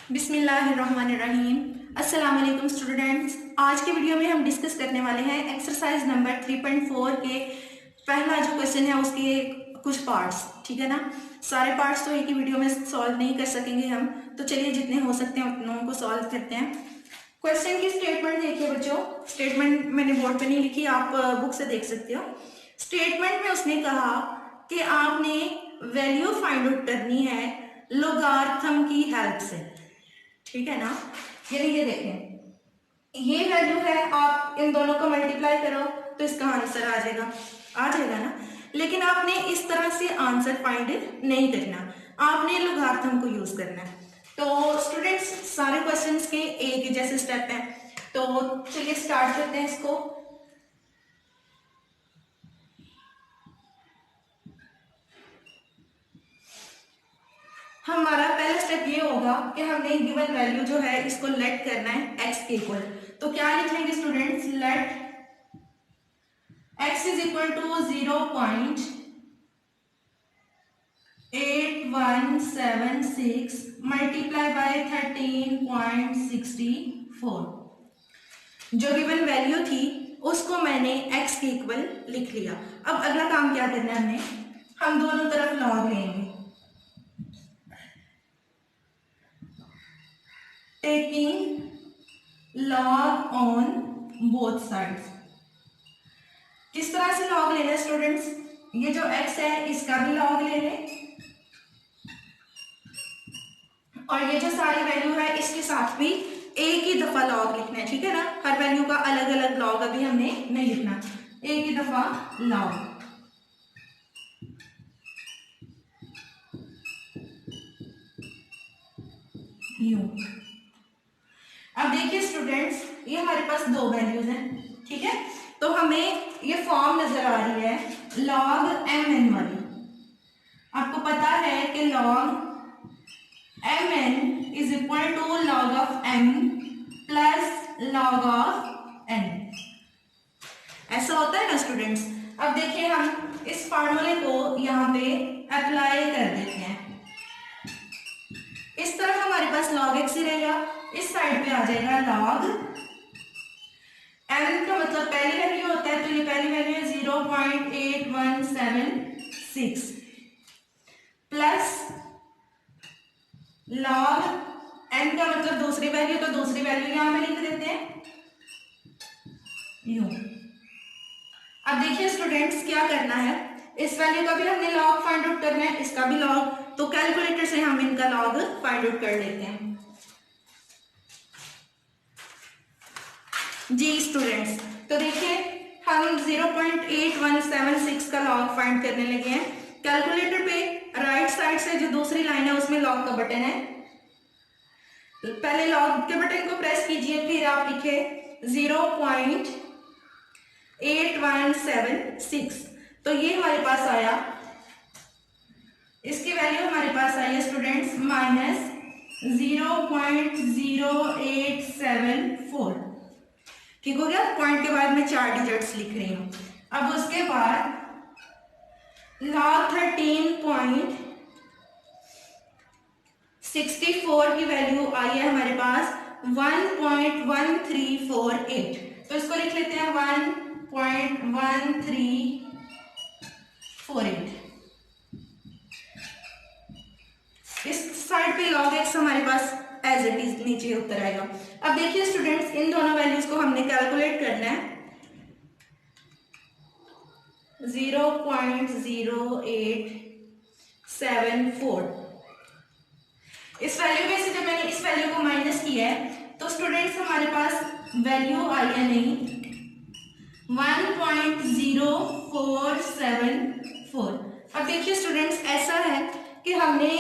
बिस्मिल्लाहिर्रहमानिर्रहीम। अस्सलाम वालेकुम स्टूडेंट्स। आज के वीडियो में हम डिस्कस करने वाले हैं एक्सरसाइज नंबर 3.4 के पहला जो क्वेश्चन है उसके कुछ पार्ट्स। ठीक है ना, सारे पार्ट्स तो एक ही वीडियो में सॉल्व नहीं कर सकेंगे हम, तो चलिए जितने हो सकते हैं उतनों को सॉल्व करते हैं। क्वेश्चन की स्टेटमेंट देखिए बच्चों, स्टेटमेंट मैंने बोर्ड पे नहीं लिखी, आप बुक से देख सकते हो। स्टेटमेंट में उसने कहा कि आपने वैल्यू फाइंड आउट करनी है लोगार्थम की हेल्प से। ठीक है ना, ये देखें, ये वैल्यू है, आप इन दोनों को मल्टीप्लाई करो तो इसका आंसर आ जाएगा ना। लेकिन आपने इस तरह से आंसर फाइंड नहीं करना, आपने लोगार्थम को यूज करना है। तो स्टूडेंट्स सारे क्वेश्चंस के एक ही जैसे स्टेप हैं, तो चलिए स्टार्ट करते हैं इसको। हमारा पहला स्टेप ये होगा कि हमने गिवन वैल्यू जो है इसको लेट करना है x के इक्वल। तो क्या लिखेंगे students, let x is equal to 0.8176 multiply by 13.64। जो गिवन वैल्यू थी उसको मैंने x के इक्वल लिख लिया। अब अगला काम क्या करना है हमने, हम दोनों तरफ लॉग लेंगे, taking log on both sides. किस तरह से लॉग ले लें स्टूडेंट्स, ये जो x है इसका भी लॉग ले लें और ये जो सारी वैल्यू है इसके साथ भी एक ही दफा लॉग लिखना है। ठीक है ना, हर वैल्यू का अलग अलग लॉग अभी हमने नहीं लिखना, एक ही दफा लॉग। यूं। अब देखिए स्टूडेंट्स, ये हमारे पास दो वैल्यूज हैं। ठीक है, तो हमें ये फॉर्म नजर आ रही है log mn वाली। आपको पता है कि log mn is equal to log of m plus log of n। ऐसा होता है ना स्टूडेंट्स। अब देखिए हम इस फार्मूले को यहाँ पे अप्लाई कर देते हैं। इस तरफ हमारे पास log x ही रहेगा, इस साइड पे आ जाएगा log m का मतलब पहली वैल्यू होता है, तो ये पहली वैल्यू है 0.8176 प्लस log n का मतलब दूसरी वैल्यू, तो दूसरी वैल्यू यहां पे लिख देते हैं यूं। अब देखिए स्टूडेंट्स क्या करना है, इस वैल्यू का भी हमने log फाइंड आउट करना है, इसका भी log, तो कैलकुलेटर से हम इनका log फाइंड आउट कर लेते हैं। जी स्टूडेंट्स, तो देखिए हम 0.8176 का लॉग फाइंड करने लगे हैं। कैलकुलेटर पे राइट साइड से जो दूसरी लाइन है उसमें लॉग का बटन है, पहले लॉग के बटन को प्रेस कीजिए, फिर आप लिखे 0.8176। तो ये हमारे पास आया, इसकी वैल्यू हमारे पास आई है स्टूडेंट्स -0.0874। ठीक हो गया, पॉइंट के बाद मैं 4 डिजिट्स लिख रही हूं। अब उसके बाद log 13.64 की वैल्यू आई है हमारे पास 1.1348। तो इसको लिख लेते हैं 1.1348। इस साइड पे log x हमारे पास एज इट इज नीचे उतर आएगा। अब देखिए स्टूडेंट्स, इन दोनों वैल्यूज को हमने कैलकुलेट करना है। 0.0874 इस वैल्यू में से जब मैंने इस वैल्यू को माइनस किया है तो स्टूडेंट्स हमारे पास वैल्यू आई है नहीं 1.0474। अब देखिए स्टूडेंट्स, ऐसा है कि हमने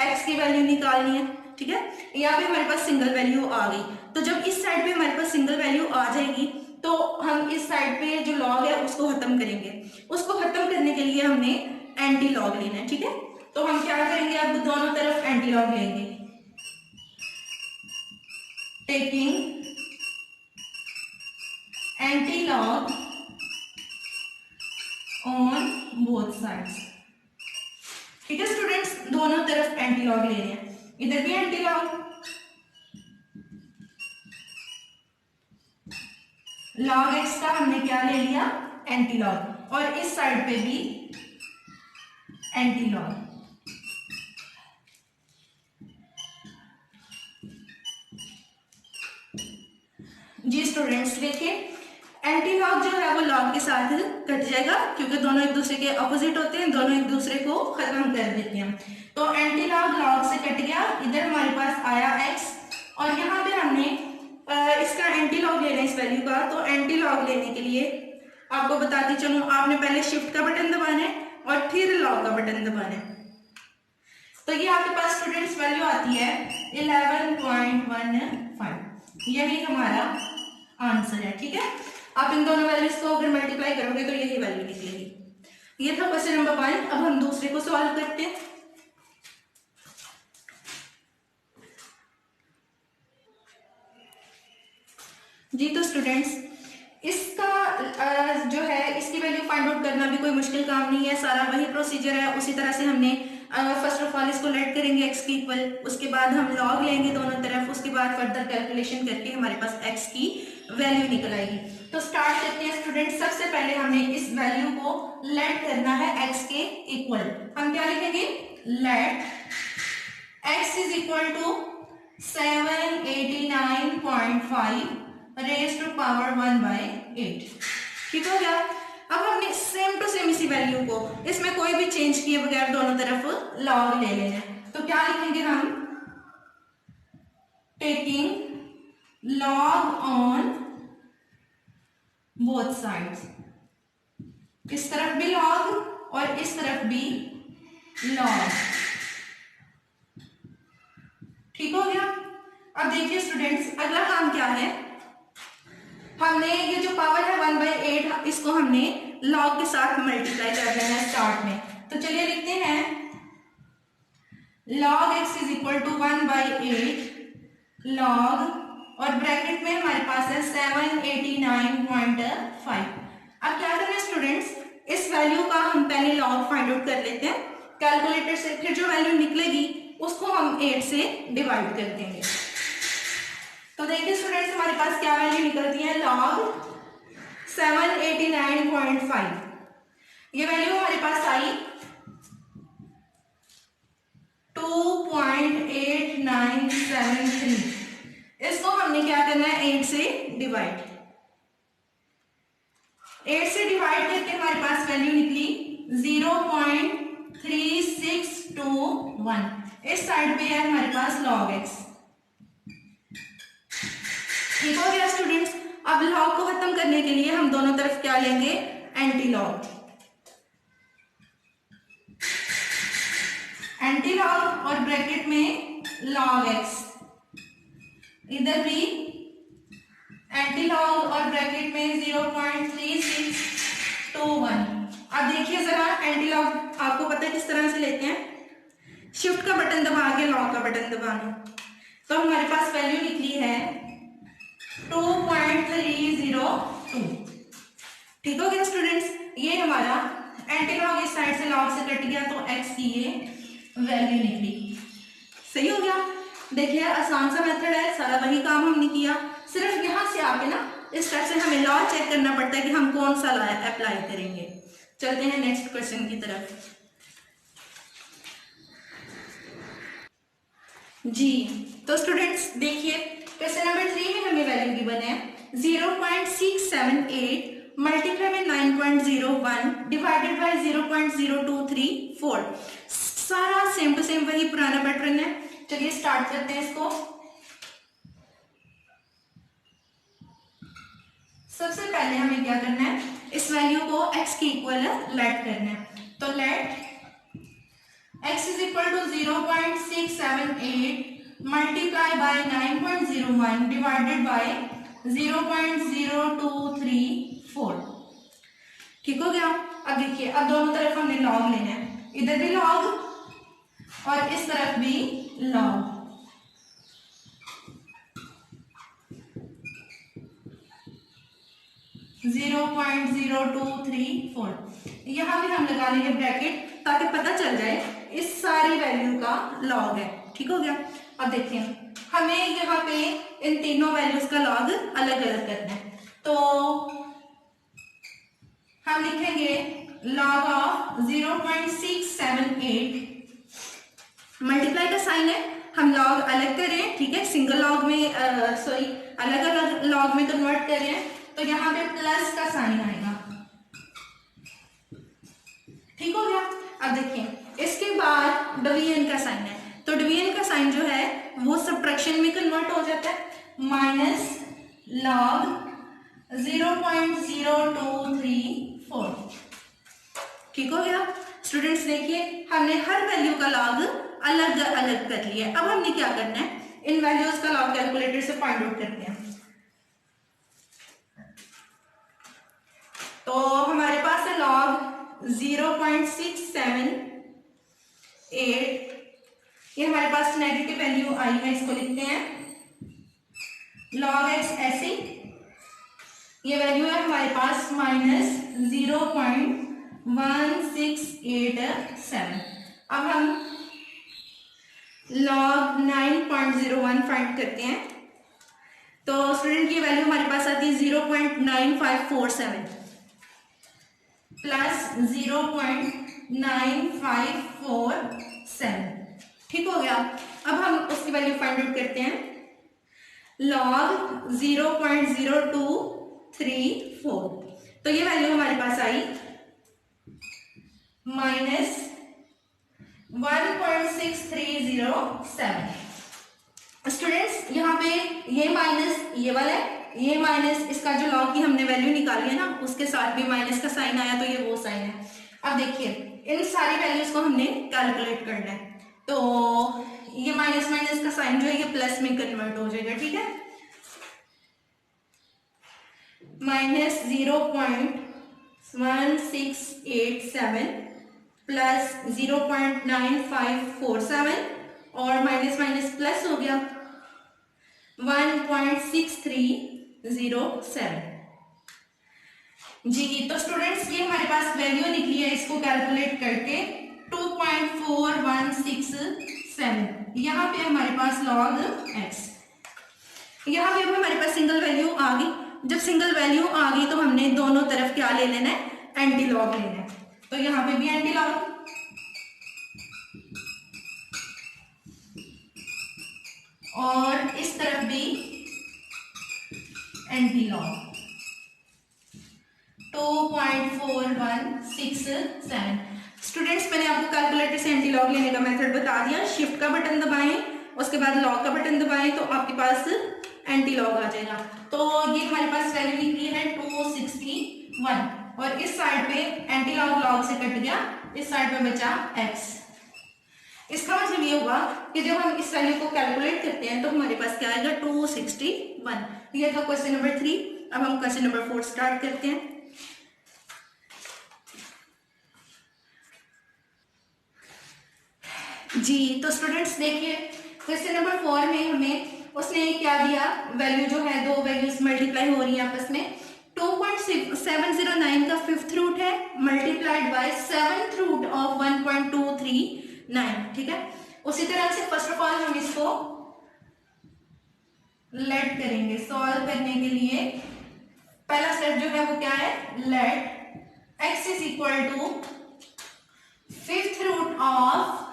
x की वैल्यू निकालनी है। ठीक है, यहाँ पे हमारे पास सिंगल वैल्यू आ गई, तो जब इस साइड पे हमारे पास सिंगल वैल्यू आ जाएगी तो हम इस साइड पे जो लॉग है उसको खत्म करेंगे। उसको खत्म करने के लिए हमने एंटी लॉग लेना है। ठीक है, तो हम क्या करेंगे, अब दोनों तरफ एंटी लॉग लेंगे, taking anti log on both sides. ठीक है स्टूडेंट्स, दोनों तरफ एंटी लॉग ले रहे हैं, इधर भी एंटी लॉग लॉग एक्स का हमने क्या ले लिया, एंटी लॉग, और इस साइड पे भी एंटी लॉग। जी स्टूडेंट्स देखिए, एंटी लॉग जो है वो लॉग के साथ कट जाएगा क्योंकि दोनों एक दूसरे के अपोजिट होते हैं, दोनों एक दूसरे को खत्म कर देते हैं। तो एंटी लॉग लॉग से कट गया, इधर हमारे पास आया x, और यहाँ पे हमने इसका एंटी लॉग लेना है इस वैल्यू का। तो एंटी लॉग लेने के लिए आपको बताती चलूं, आपने पहले शिफ्ट का बटन दबाना है और फिर लॉग का बटन दबाना है। तो ये आपके पास स्टूडेंट्स वैल्यू आती है 11.15, यही हमारा आंसर है। ठीक है, आप इन दोनों वैल्यूज को अगर मल्टीप्लाई करोगे तो यही वैल्यू निकलेगी। ये था क्वेश्चन नंबर 1। अब हम दूसरे को सॉल्व करते हैं। जी तो स्टूडेंट्स, इसका जो है इसकी वैल्यू फाइंड आउट करना भी कोई मुश्किल काम नहीं है, सारा वही प्रोसीजर है। उसी तरह से हमने फर्स्ट ऑफ ऑल इसको लेट करेंगे x की इक्वल, उसके बाद हम लॉग लेंगे दोनों तरफ, उसके बाद फर्दर कैलकुलेशन करके हमारे पास x की वैल्यू निकल आएगी। तो स्टार्ट करते हैं स्टूडेंट। सबसे पहले हमें इस वैल्यू को लेट करना है x के इक्वल। हम क्या लिखेंगे, let x is equal to 789.5 raise to power 1/8। ठीक हो गया। अब हमने सेम टू सेम इसी वैल्यू को इसमें कोई भी चेंज किए बगैर दोनों तरफ लॉग ले लेना है। तो क्या लिखेंगे हम, taking log on both sides, इस तरफ भी लॉग और इस तरफ भी लॉग। ठीक हो गया। अब देखिए स्टूडेंट्स, अगला काम क्या है, हमने ये जो पावर है 1/8 इसको हमने लॉग के साथ मल्टीप्लाई कर देना है स्टार्ट में। तो चलिए लिखते हैं log x is equal to 1/8 log, और ब्रैकेट में हमारे पास है 789.5। अब क्या करना है स्टूडेंट्स, इस वैल्यू का हम पहले लॉग फाइंड आउट कर लेते हैं कैलकुलेटर से, फिर जो वैल्यू निकलेगी उसको हम 8 से डिवाइड कर देंगे। तो देखिए स्टूडेंट्स, हमारे पास क्या वैल्यू निकलती है, log 789.5। ये वैल्यू हमारे पास आई 2.8973। इसको हमने क्या करना है, 8 से डिवाइड। 8 से डिवाइड करके हमारे पास वैल्यू निकली 0.3621। इस साइड पे है हमारे पास log x। ठीक हो गया स्टूडेंट्स। अब लॉग को खत्म करने के लिए हम दोनों तरफ क्या लेंगे, एंटी लॉग। एंटी लॉग और ब्रैकेट में log x, इधर भी एंटी लॉग और ब्रैकेट में 0.3621। अब देखिए जरा, एंटी लॉग आपको पता है किस तरह से लेते हैं, शिफ्ट का बटन दबा के लॉग का बटन दबाना। तो हमारे पास वैल्यू निकली है 2.302। ठीक हो गया स्टूडेंट्स, ये हमारा एंटी लॉग इस साइड से लॉग से कट गया, तो x की ये वैल्यू निकली। सही हो गया। देखिए आसान सा मेथड है, सारा वही काम हमने किया, सिर्फ यहाँ से आके ना इस तरह से हमें लॉ चेक करना पड़ता है कि हम कौन सा लॉ अप्लाई करेंगे। चलते हैं नेक्स्ट क्वेश्चन की तरफ। जी तो स्टूडेंट्स देखिए, क्वेश्चन नंबर 3 में हमें वैल्यू गिवन है 0.678 मल्टीप्लाई में 9.01 डिवाइडेड बाय 0.0234। सारा सेम टू सेम वही पुराना पैटर्न है। चलिए स्टार्ट करते हैं इसको। सबसे पहले हमें क्या करना है, इस वैल्यू को x के इक्वल लेट करना है। तो let x is equal to 0.678 multiply by 9.01 divided by 0.0234। ठीक हो गया। अब देखिए, अब दोनों तरफ हमने लॉग लेना है, इधर भी लॉग और इस तरफ भी लॉग। 0.0234 यहाँ भी हम लगा लेंगे ब्रैकेट ताकि पता चल जाए इस सारी वैल्यू का लॉग है। ठीक हो गया। अब देखिए, हमें यहाँ पे इन तीनों वैल्यूज का लॉग अलग अलग करना है। तो तो हम लिखेंगे log ऑफ 0.678, मल्टीप्लाई का साइन है, हम लॉग अलग कर रहे हैं, ठीक है, सिंगल लॉग में सॉरी अलग अलग लॉग में कन्वर्ट कर रहे हैं, तो यहाँ पे प्लस का साइन आएगा, ठीक हो गया। अब देखिए इसके बाद डिवीजन का साइन है, तो डिवीजन का साइन जो है वो सब्ट्रैक्शन में कन्वर्ट हो जाता है, माइनस लॉग 0.0234, ठीक हो गया। स्टूडेंट्स देखिए हमने हर वैल्यू का लॉग अलग अलग कर लिया है। अब हमने क्या करना है, इन वैल्यूज का लॉग कैलकुलेटर से फाइंड आउट करते हैं। तो हमारे पास है लॉग 0.678, ये हमारे पास नेगेटिव वैल्यू आई है, इसको लिखते हैं लॉग एक्स ऐसे, ये वैल्यू है हमारे पास माइनस 0.1687। अब हम log 9.01 फाइंड करते हैं, तो स्टूडेंट की वैल्यू हमारे पास आती है 0.9547 प्लस 0.9547, ठीक हो गया। अब हम उसकी वैल्यू फाइंड आउट करते हैं, log 0.0234, तो ये वैल्यू हमारे पास आई माइनस 1.6307। स्टूडेंट्स यहाँ पे ये माइनस ये वाला है, ये माइनस इसका जो लॉग की हमने वैल्यू निकाली है ना उसके साथ भी माइनस का साइन आया, तो ये वो साइन है। अब देखिए इन सारी वैल्यूज को हमने कैलकुलेट करना है, तो ये माइनस माइनस का साइन जो है ये प्लस में कन्वर्ट हो जाएगा, ठीक है, माइनस 0.1687 प्लस 0.9547 और माइनस माइनस प्लस हो गया 1.6307 जी। तो स्टूडेंट्स ये हमारे पास वैल्यू निकली है, इसको कैलकुलेट करके 2.4167, यहाँ पे हमारे पास लॉग एक्स, यहाँ पे हमारे पास सिंगल वैल्यू आ गई। जब सिंगल वैल्यू आ गई तो हमने दोनों तरफ क्या ले लेना है, एंटी लॉग लेना है, तो यहाँ पे भी एंटी लॉग और इस तरफ भी एंटी लॉग 2.4167। स्टूडेंट्स मैंने आपको कैलकुलेटर से एंटी लॉग लेने का मेथड बता दिया, शिफ्ट का बटन दबाएं उसके बाद लॉग का बटन दबाएं तो आपके पास एंटी लॉग आ जाएगा। तो ये हमारे पास वैल्यू निकली है 261 और इस साइड पे एंटी लॉग लॉग से कट गया, इस साइड पे बचा x। इसका मतलब ये हुआ कि जब हम इस वैल्यू को कैलकुलेट करते हैं तो हमारे पास क्या आएगा 261। ये था क्वेश्चन नंबर 3। अब हम क्वेश्चन नंबर 4 स्टार्ट करते हैं। जी तो स्टूडेंट्स देखिए क्वेश्चन नंबर 4 में हमें उसने क्या दिया, वैल्यू जो है दो वैल्यूज मल्टीप्लाई हो रही है आपस में। 2.709 का फिफ्थ रूट है multiplied by seventh root of 1.239, ठीक है। उसी तरह से फर्स्ट ऑफ ऑल हम इसको लेट करेंगे, सॉल्व करने के लिए पहला स्टेप जो है वो क्या है, let x is equal to fifth root of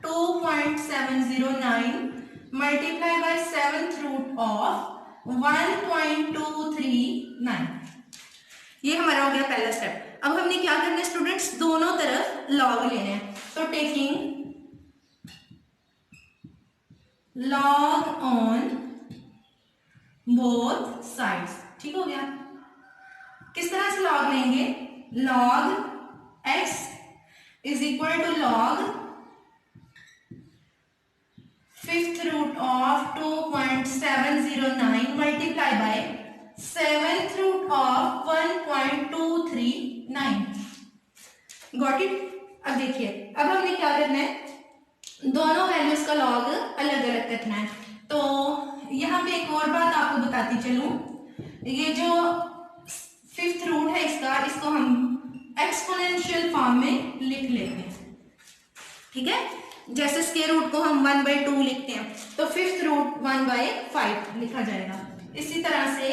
2.709 multiply by seventh root of 1.239। ये हमारा हो गया पहला स्टेप। अब हमने क्या करना है स्टूडेंट्स, दोनों तरफ लॉग लेने हैं, तो taking log on both sides, ठीक हो गया। किस तरह से लॉग लेंगे, log x is equal to log fifth root of 2.709 multiply by seventh root of 1.239। Got it. अब देखिए अब हमने क्या करना है, दोनों वैल्यूज का लॉग अलग अलग करना है। तो यहाँ पे एक और बात आपको बताती चलूं, ये जो फिफ्थ रूट है इसको हम एक्सपोनेंशियल फॉर्म में लिख लेते हैं, ठीक है। जैसे स्क्वायर रूट को हम 1/2 लिखते हैं तो फिफ्थ रूट 1/5 लिखा जाएगा। इसी तरह से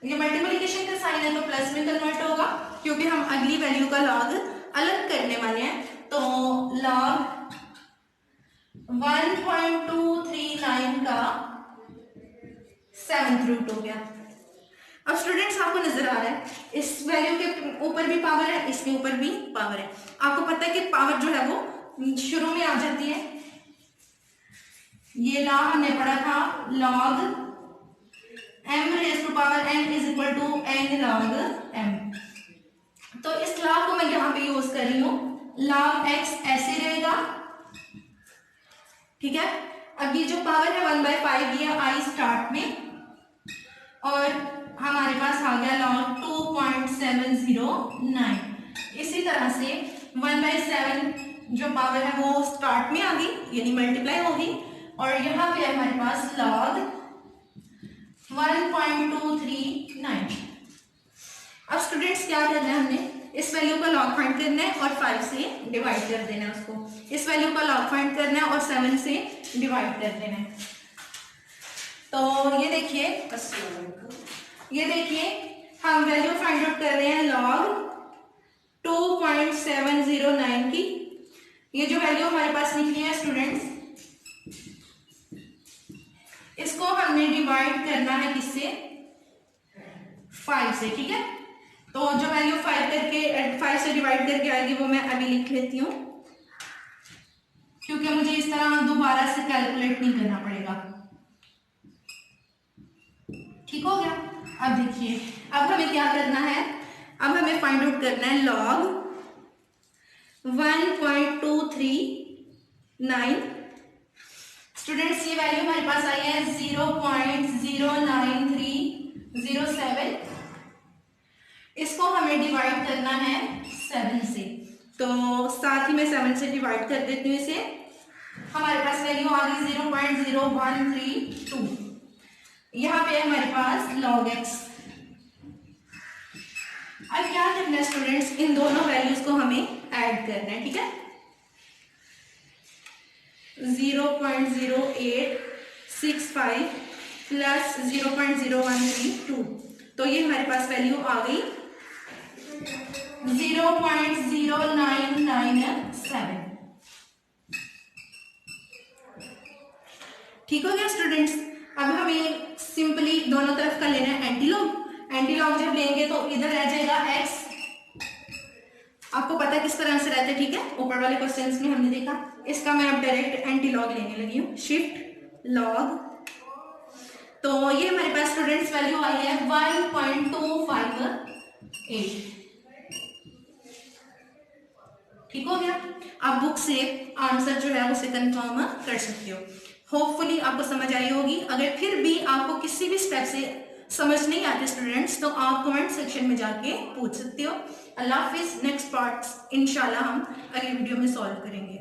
ये मल्टीप्लिकेशन का साइन है तो प्लस में कन्वर्ट होगा, क्योंकि हम अगली वैल्यू का लॉग अलग करने वाले हैं। तो लॉग 1.239 का 7th रूट हो गया। अब स्टूडेंट्स आपको नजर आ रहा है इस वैल्यू के ऊपर भी पावर है, इसके ऊपर भी पावर है। आपको पता है कि पावर जो है वो शुरू में आ जाती है। ये लॉ हमने पढ़ा था, log m raise to power n is equal to n log m। तो इस लॉ को मैं यहाँ पे यूज कर रही हूँ, log x ऐसे रहेगा, ठीक है। अब ये जो पावर है 1/5 ये आई स्टार्ट में, और हमारे पास आ गया log 2.709। इसी तरह से 1/7 जो पावर है वो स्टार्ट में आ गई, यानी मल्टीप्लाई होगी, और यहाँ पे हमारे पास log 1.239। अब स्टूडेंट्स क्या करना है, हमने इस वैल्यू का लॉग फाइंड करना है और 5 से डिवाइड कर देना है उसको। इस वैल्यू का लॉग फाइंड करना है और 7 से डिवाइड कर देना है। तो ये देखिए हम वैल्यू फाइंड आउट कर रहे हैं log 2.709 की। ये जो वैल्यू हमारे पास निकली है स्टूडेंट्स, इसको हमने डिवाइड करना है किससे, 5 से, ठीक है। तो जो वैल्यू 5 से डिवाइड करके आएगी वो मैं अभी लिख लेती हूँ, क्योंकि मुझे इस तरह दोबारा से कैलकुलेट नहीं करना पड़ेगा। ठीक हो गया। अब देखिए, अब हमें क्या करना है, अब हमें फाइंड आउट करना है log 1.239। स्टूडेंट्स ये वैल्यू हमारे पास आई है 0.09307। इसको हमें डिवाइड करना है 7 से, तो साथ ही मैं 7 से डिवाइड कर देती हूँ इसे। हमारे पास वैल्यू आ गई 0.0132। यहाँ पे हमारे पास log x। अब क्या करना है स्टूडेंट्स, इन दोनों वैल्यूज को हमें ऐड करना है, ठीक है। 0.0865 प्लस 0.0132, तो ये हमारे पास वैल्यू आ गई 0.0997। ठीक हो गया स्टूडेंट्स। अब हमें सिंपली दोनों तरफ का लेना है एंटीलॉग। एंटीलॉग जब लेंगे तो इधर रह जाएगा x, आपको पता है किस तरह से रहते हैं, ठीक है। ऊपर वाले क्वेश्चंस में हमने देखा। इसका मैं अब डायरेक्ट एंटीलॉग लेने लगी हूँ, शिफ्ट लॉग। तो ये हमारे पास स्टूडेंट्स वैल्यू आई है 1.258। ठीक हो गया। आप बुक से आंसर जो है उसे कंफर्म कर सकते हो। होपफुली आपको समझ आई होगी। अगर फिर भी आपको किसी भी स्टेप से समझ नहीं आते स्टूडेंट्स, तो आप कमेंट सेक्शन में जाके पूछ सकते हो। अल्लाह हाफिज। नेक्स्ट पार्ट्स इंशाल्लाह हम अगली वीडियो में सॉल्व करेंगे।